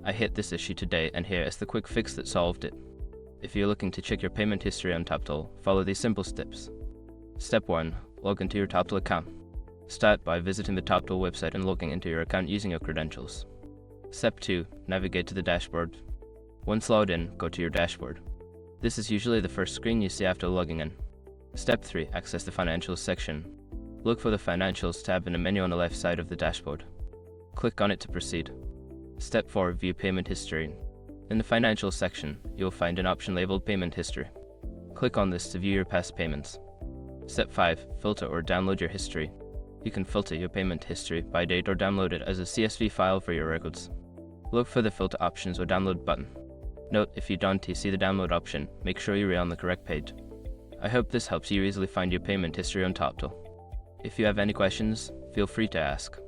I hit this issue today, and here is the quick fix that solved it. If you're looking to check your payment history on Toptal, follow these simple steps. Step 1. Log into your Toptal account. Start by visiting the Toptal website and logging into your account using your credentials. Step 2. Navigate to the dashboard. Once logged in, go to your dashboard. This is usually the first screen you see after logging in. Step 3. Access the Financials section. Look for the Financials tab in a menu on the left side of the dashboard. Click on it to proceed. Step 4. View payment history. In the Financials section, you'll find an option labeled Payment History. Click on this to view your past payments. Step 5. Filter or download your history. You can filter your payment history by date or download it as a CSV file for your records. Look for the Filter Options or Download button. Note, if you don't see the download option, make sure you're on the correct page. I hope this helps you easily find your payment history on Toptal. If you have any questions, feel free to ask.